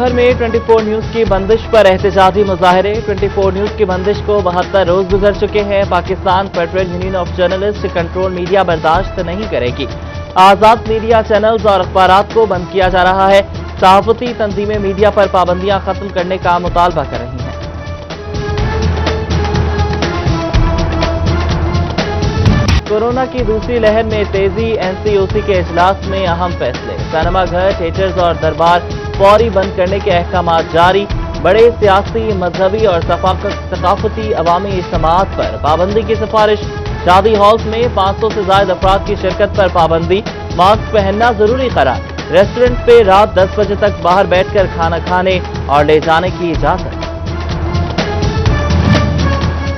भर में 24 न्यूज की बंदिश पर एहतजाजी मुजाहरे। 24 न्यूज की बंदिश को 72 रोज गुजर चुके हैं। Pakistan federal union of journalist control media बर्दाश्त नहीं करेगी। आजाद मीडिया चैनल्स और अखबारात को बंद किया जा रहा है। सहाफती तंजीमें मीडिया पर पाबंदियां खत्म करने का मुतालबा कर रही हैं। कोरोना की दूसरी लहर में तेजी, एनसीओसी के इजलास में अहम फैसले। सिनेमा घर, थिएटर्स और दरबार फौरी बंद करने के अहकाम जारी। बड़े सियासी, मजहबी और सकाफती अवामी इज्तिमाआत पर पाबंदी की सिफारिश। शादी हॉल्स में 500 से ज्यादा अफराद की शिरकत पर पाबंदी। मास्क पहनना जरूरी करार। रेस्टोरेंट पे रात 10 बजे तक बाहर बैठकर खाना खाने और ले जाने की इजाजत।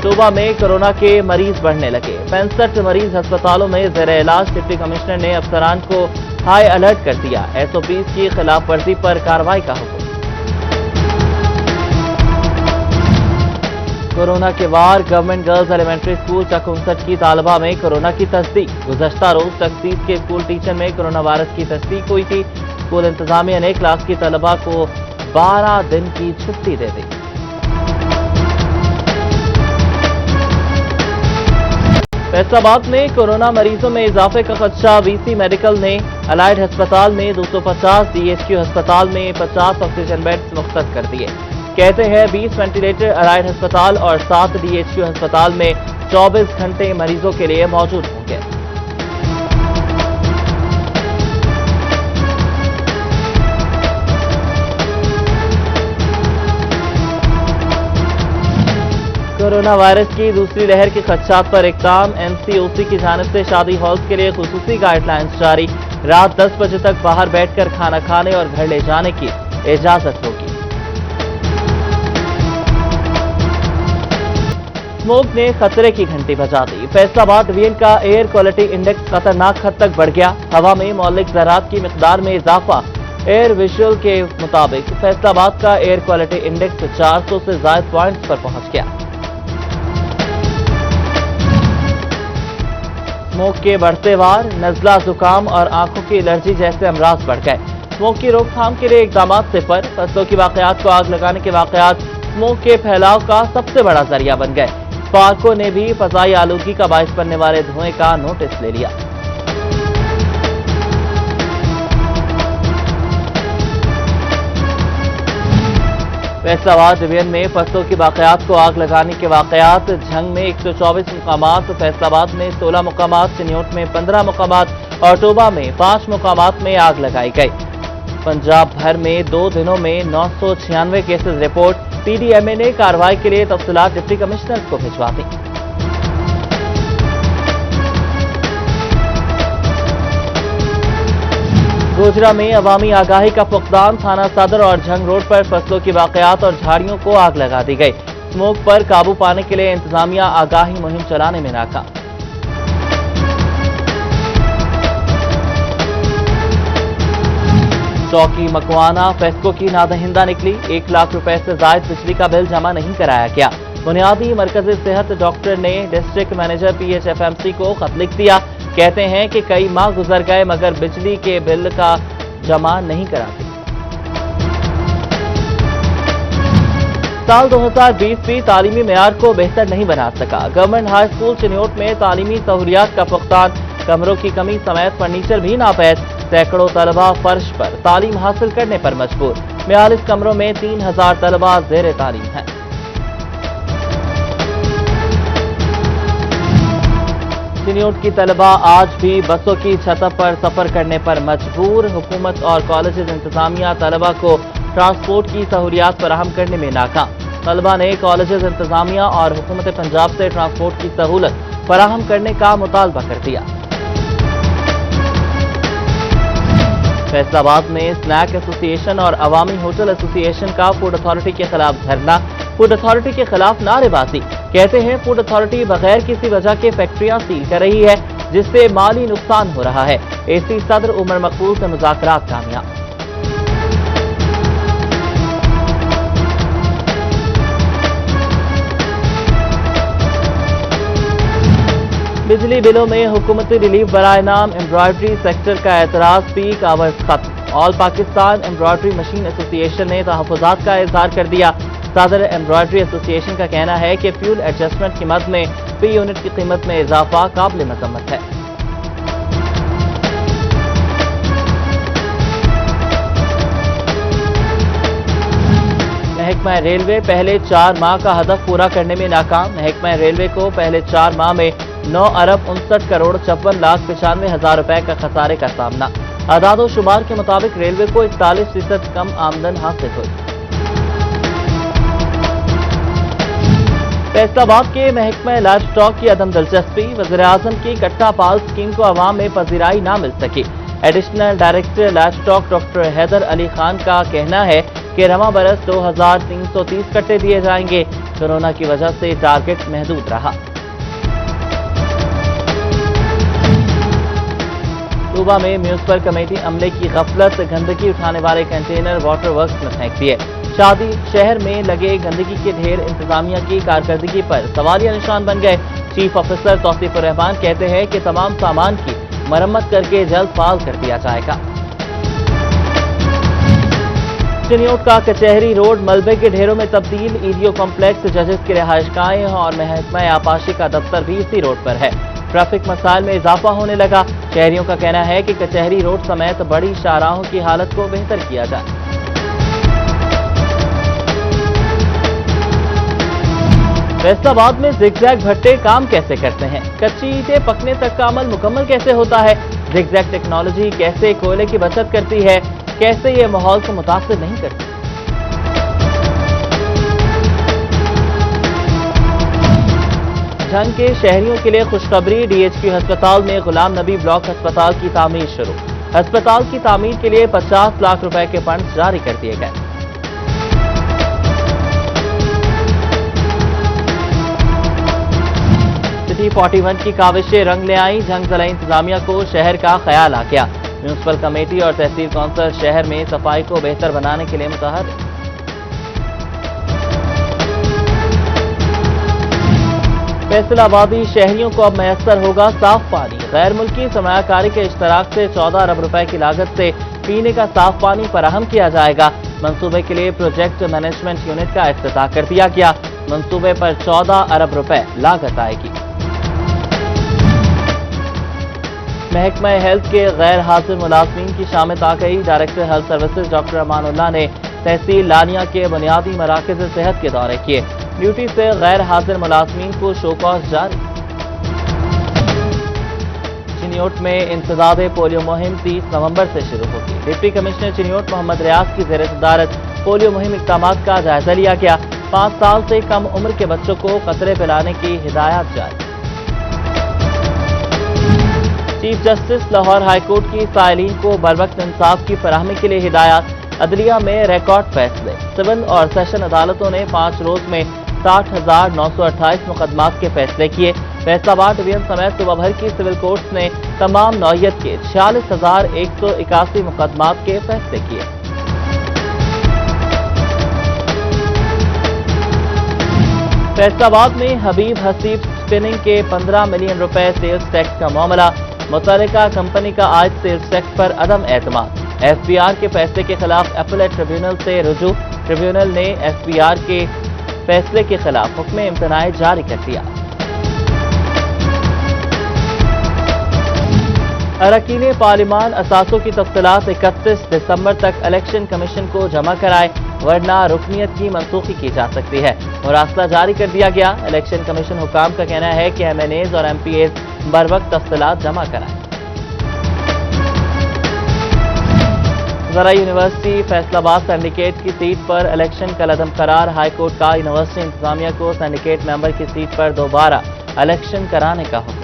सूबा में कोरोना के मरीज बढ़ने लगे। 65 मरीज अस्पतालों में ज़ेरे इलाज। डिप्टी कमिश्नर ने अफसरान को हाई अलर्ट कर दिया। एसओपीज की खिलाफ वर्जी पर कार्रवाई का हुक्म। कोरोना के वार, गवर्नमेंट गर्ल्स एलिमेंट्री स्कूल चक 59 की तालिबा में कोरोना की तस्दीक। गुज़श्ता रोज चक 30 के स्कूल टीचर में कोरोना वायरस की तस्दीक हुई थी। स्कूल इंतजामिया ने क्लास की तलबा को 12 दिन की छुट्टी दे दी। फैसलाबाद में कोरोना मरीजों में इजाफे का खदशा। वीसी मेडिकल ने अलाइड अस्पताल में 250, डीएचक्यू अस्पताल में 50 ऑक्सीजन बेड्स मुख्तस कर दिए। कहते हैं 20 वेंटिलेटर अलाइड अस्पताल और 7 डीएचक्यू अस्पताल में 24 घंटे मरीजों के लिए मौजूद होंगे। कोरोना वायरस की दूसरी लहर के खदशात पर इक़दाम। एनसीओसी की जानिब से शादी हॉल्स के लिए खुसूसी गाइडलाइंस जारी। रात 10 बजे तक बाहर बैठकर खाना खाने और घर ले जाने की इजाजत होगी। स्मोक ने खतरे की घंटी बजा दी। फैसलाबाद डिवीजन का एयर क्वालिटी इंडेक्स खतरनाक हद तक बढ़ गया। हवा में मौलिक ज़रात की मिकदार में इजाफा। एयर विजुअल के मुताबिक फैसलाबाद का एयर क्वालिटी इंडेक्स 400 से ज्यादा पॉइंट्स पर पहुंच गया। स्मोक के बढ़ते वार, नजला, जुकाम और आंखों की एलर्जी जैसे अमराज बढ़ गए। स्मोक की रोकथाम के लिए इकदामात सिफर। फसलों की वाकयात को आग लगाने के वाकयात स्मोक के फैलाव का सबसे बड़ा जरिया बन गए। पार्कों ने भी फजाई आलूगी का बाइस बनने वाले धुएं का नोटिस ले लिया। फैसलाबाद डिवीजन में फसलों की वाकयात को आग लगाने के वाकयात। झंग में 124 मुकामात, फैसलाबाद में 16 मुकामात, चिन्योट में 15 मुकामात और टोबा में 5 मुकामात में आग लगाई गई। पंजाब भर में 2 दिनों में 996 केसेस रिपोर्ट। पीडीएमए ने कार्रवाई के लिए तफसीलात डिप्टी कमिश्नर को भिजवा दी। गोजरा में अवामी आगाही का फुकदान। थाना सदर और झंग रोड पर फसलों की वाकयात और झाड़ियों को आग लगा दी गई। स्मोक पर काबू पाने के लिए इंतजामिया आगाही मुहिम चलाने में नाकाम। चौकी मकवाना फेस्को की नादहिंदा निकली। 1 लाख रुपए से जायद बिजली का बिल जमा नहीं कराया गया। बुनियादी मरकजी सेहत डॉक्टर ने डिस्ट्रिक्ट मैनेजर पीएचएफएमसी को खत लिख दिया। कहते हैं कि कई माह गुजर गए मगर बिजली के बिल का जमा नहीं कराते। साल 2020 भी तालीमी मेयार को बेहतर नहीं बना सका। गवर्नमेंट हाई स्कूल चिन्योट में तालीमी सहूलियात का फुकदान। कमरों की कमी समेत फर्नीचर भी नापैद। सैकड़ों तलबा फर्श पर तालीम हासिल करने पर मजबूर। 42 कमरों में 3000 तलबा ज़ेरे तालीम हैं। चिन्योट की तलबा आज भी बसों की छतों पर सफर करने पर मजबूर। हुकूमत और कॉलेज इंतजामिया तलबा को ट्रांसपोर्ट की सहूलियात फराहम करने में नाकाम। तलबा ने कॉलेज इंतजामिया और हुकूमत पंजाब से ट्रांसपोर्ट की सहूलत फराहम करने का मुतालबा कर दिया। फैसलाबाद में स्नैक एसोसिएशन और अवामी होटल एसोसिएशन का फूड अथॉरिटी के खिलाफ धरना। फूड अथॉरिटी के खिलाफ नारेबाजी। कहते हैं फूड अथॉरिटी बगैर किसी वजह के फैक्ट्रियां सील कर रही है जिससे माली नुकसान हो रहा है। एसी सदर उमर मकबूल से मुज़ाकरात कामयाब। बिजली बिलों में हुकूमती रिलीफ बराए नाम एम्ब्रॉयडरी सेक्टर का एतराज। पीक आवर्स खत्म। All Pakistan embroidery machine association ने तहफ़्फ़ुज़ात का इजहार कर दिया। सदर एम्ब्रॉयडरी एसोसिएशन का कहना है कि फ्यूल एडजस्टमेंट की मद में फी यूनिट की कीमत में इजाफा काबिल मज़म्मत है। महकमा रेलवे पहले 4 माह का हदफ पूरा करने में नाकाम। महकमा रेलवे को पहले 4 माह में 9 अरब 59 करोड़ 56,95,000 रुपए का खसारे का सामना। आदादो शुमार के मुताबिक रेलवे को 41% कम आमदन हासिल हुई। फैसलाबाद के महकमा लाइफ स्टॉक की अदम दिलचस्पी, वज़ीर-ए-आज़म की कट्टा पाल स्कीम को अवाम में पजीराई ना मिल सकी। Additional director livestock doctor Haider Ali Khan का कहना है कि रवा बरस 2330 कट्टे दिए जाएंगे। कोरोना की वजह से टारगेट महदूद रहा। सूबा में म्यूनिसिपल कमेटी अमले की गफलत, गंदगी उठाने वाले कंटेनर वाटर वर्क्स में फेंक दिए। शादी शहर में लगे गंदगी के ढेर इंतजामिया की कारकर्दगी पर सवालिया निशान बन गए। चीफ ऑफिसर तौसीफुर रहमान कहते हैं कि तमाम सामान की मरम्मत करके जल्द फाल कर दिया जाएगा। चिनियोट का कचहरी रोड मलबे के ढेरों में तब्दील। ईडीओ कॉम्प्लेक्स, जजेस की रिहाइशगाहें और महकमा आपाशी का दफ्तर भी इसी रोड पर है। ट्रैफिक मसाइल में इजाफा होने लगा। शहरियों का कहना है कि कचहरी रोड समेत बड़ी शाहराहों की हालत को बेहतर किया जाए। फैसलाबाद में जिगजैग भट्टे काम कैसे करते हैं? कच्ची ईंटें पकने तक का अमल मुकम्मल कैसे होता है? जिगजैग टेक्नोलॉजी कैसे कोयले की बचत करती है? कैसे ये माहौल को मुतासिर नहीं करती? झंग के शहरियों के लिए खुशखबरी, डीएचक्यू अस्पताल में गुलाम नबी ब्लॉक अस्पताल की तामीर शुरू। अस्पताल की तामीर के लिए 50 लाख रुपए के फंड जारी कर दिए गए। सिटी 41 की काविशें रंग ले आई। झंग जिला इंतजामिया को शहर का ख्याल आ गया। म्यूनिसिपल कमेटी और तहसील कौंसिल शहर में सफाई को बेहतर बनाने के लिए मुतहर्रिक। फैसलाबादी शहरियों को अब मैसर होगा साफ पानी। गैर मुल्की सरमायाकारी के इश्तराक से 14 अरब रुपए की लागत से पीने का साफ पानी फराहम किया जाएगा। मंसूबे के लिए प्रोजेक्ट मैनेजमेंट यूनिट का इफ्तिताह कर दिया गया। मंसूबे पर 14 अरब रुपए लागत आएगी। महकमा हेल्थ के गैर हाजिर मुलाजमीन की शामिल आ गई। Director health services doctor Amanullah ने तहसील लानिया के बुनियादी मराकज़ सेहत के दौरे किए। ड्यूटी से गैर हाजिर मुलाजमीन को शोकॉज जारी। चिनियोट में इंसदाद पोलियो मुहिम 30 नवंबर से शुरू होगी। डिप्टी कमिश्नर चिनियोट मोहम्मद रियाज की ज़ेर सदारत पोलियो मुहिम इक़दामात का जायजा लिया गया। 5 साल से कम उम्र के बच्चों को कतरे पिलाने की हिदायत जारी। चीफ जस्टिस लाहौर हाईकोर्ट की साइलिन को बरवक्त इंसाफ की फराहमी के लिए हिदायत। अदलिया में रिकॉर्ड फैसले। सिविल और सेशन अदालतों ने 5 रोज में 60,928 मुकदमात के फैसले किए। फैसलाबाद डिवीजन समेत सूबा भर की सिविल कोर्ट्स ने तमाम नौयत के 46,181 मुकदमात के फैसले किए। फैसलाबाद में हबीब हसीब स्पिनिंग के 15 मिलियन रुपए सेल्स टैक्स का मामला। मुतल्लिका कंपनी का आज सेल्स टैक्स पर अदम एतमाद। एफबीआर के फैसले के खिलाफ अपीलेट ट्रिब्यूनल से रुजू। ट्रिब्यूनल ने एफबीआर के फैसले के खिलाफ हुक्म इम्तनाई जारी कर दिया। अरकान पार्लिमान असासों की तफसीलात 31 दिसंबर तक इलेक्शन कमीशन को जमा कराए, वरना रुकनियत की मनसूखी की जा सकती है। मुरासला जारी कर दिया गया। इलेक्शन कमीशन हुकाम का कहना है कि एमएनएज और एमपीएज बर वक्त तफसीलात जमा कराएं। ज़रा यूनिवर्सिटी फैसलाबाद सिंडिकेट की सीट पर इलेक्शन कल अदम करार। हाईकोर्ट का यूनिवर्सिटी इंतजामिया को सिंडिकेट मेंबर की सीट पर दोबारा इलेक्शन कराने का हुक्म।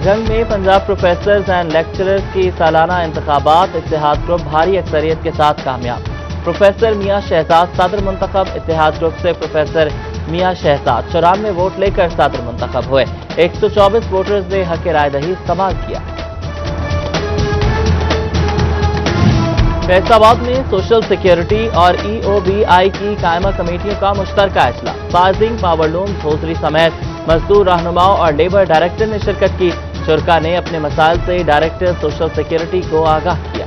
जंग में पंजाब प्रोफेसर्स एंड लेक्चरर्स की सालाना इंतखाबात। इत्तेहाद ग्रुप भारी अक्सरियत के साथ कामयाब। प्रोफेसर मियां शहजाद सदर मुंतखब। इत्तेहाद ग्रुप से प्रोफेसर मियां शहजाद 94 वोट लेकर सदर मुंतखब हुए। 124 वोटर्स ने हक राय दही इस्तेमाल किया। फैसलाबाद में सोशल सिक्योरिटी और ईओबीआई की कायमा कमेटियों का मुश्तरका इजलास। फाजिंग, पावरलूम, धोसरी समेत मजदूर रहनुमाओं और लेबर डायरेक्टर ने शिरकत की। شرکا نے اپنے مسائل سے ڈائریکٹر سوشل سیکورٹی کو آگاہ کیا۔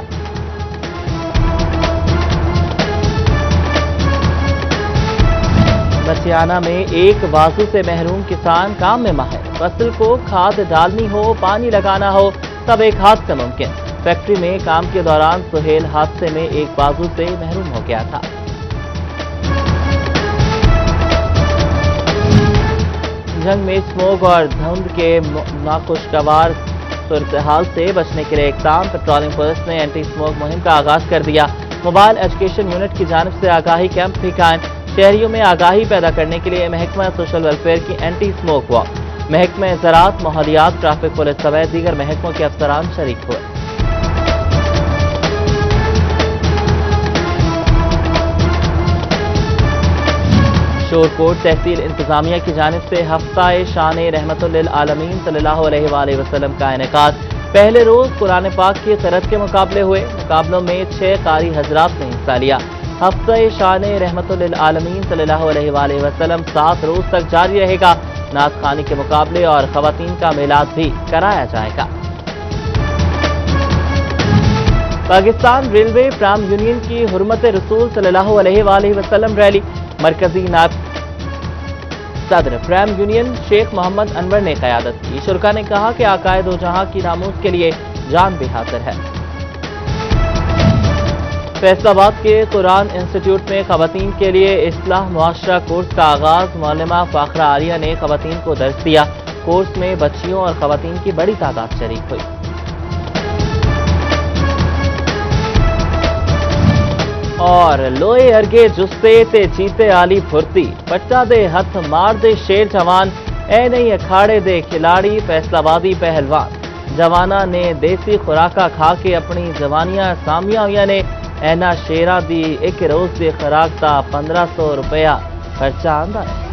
مچیانہ میں ایک بازو سے محروم کسان کام میں ماہر، فصل کو کھاد ڈالنی ہو، پانی لگانا ہو، تب ایک ہاتھ سے ممکن۔ فیکٹری میں کام کے دوران سہیل حادثے میں ایک بازو سے محروم ہو گیا تھا۔ جنگ میں اسموگ اور دھند کے ناخوشگوار صورتحال سے بچنے کے لیے اقدام، پیٹرولنگ پولیس نے اینٹی اسموگ مہم کا آغاز کر دیا۔ موبائل ایجوکیشن یونٹ کی جانب سے آگاہی کیمپ بھی قائم، شہریوں میں آگاہی پیدا کرنے کے لیے محکمہ سوشل ویلفیئر کی اینٹی اسموگ واک، محکمہ زراعت، ماحولیات، ٹریفک پولیس سمیت دیگر محکموں کے افسران شریک ہوئے۔ شورکوٹ تحصیل انتظامیہ کی جانب سے ہفتہ شان رحمت للعالمین صلی اللہ علیہ وآلہ وسلم کا انعقاد۔ پہلے روز قرآن پاک کی قرأت کے مقابلے ہوئے، مقابلوں میں 6 قاری حضرات نے حصہ لیا۔ ہفتہ شان رحمت للعالمین صلی اللہ علیہ وآلہ وسلم 7 روز تک جاری رہے گا۔ نعت خوانی کے مقابلے اور خواتین کا میلاد بھی کرایا جائے گا۔ پاکستان ریلوے پرام یونین کی حرمت رسول صلی اللہ علیہ وآلہ وسلم ریلی، مرکزی نائب صدر پرام یونین شیخ محمد انور نے قیادت کی۔ شرکا نے کہا کہ آقائے دو جہاں کی ناموس کے لیے جان بھی حاضر ہے۔ فیصل آباد کے قرآن انسٹیٹیوٹ میں خواتین کے لیے اصلاح معاشرہ کورس کا آغاز، معلمہ فاخرہ عالیہ نے خواتین کو درس دیا۔ کورس میں بچیوں اور خواتین کی بڑی تعداد شریک ہوئی۔ اور لوئے ارگے جستے تے چیتے آلی پھرتی، پٹا دے ہتھ مار دے شیر جوان، اے نہیں اکھاڑے دے کھلاڑی فیصل آبادی پہلوان۔ جوانا نے دیسی خوراکا کھا کے اپنی جوانیاں سامیاں ہوئی نے، اینا شیرہ دی ایک روز دی خوراک تا 1500 روپیہ خرچہ آندا ہے۔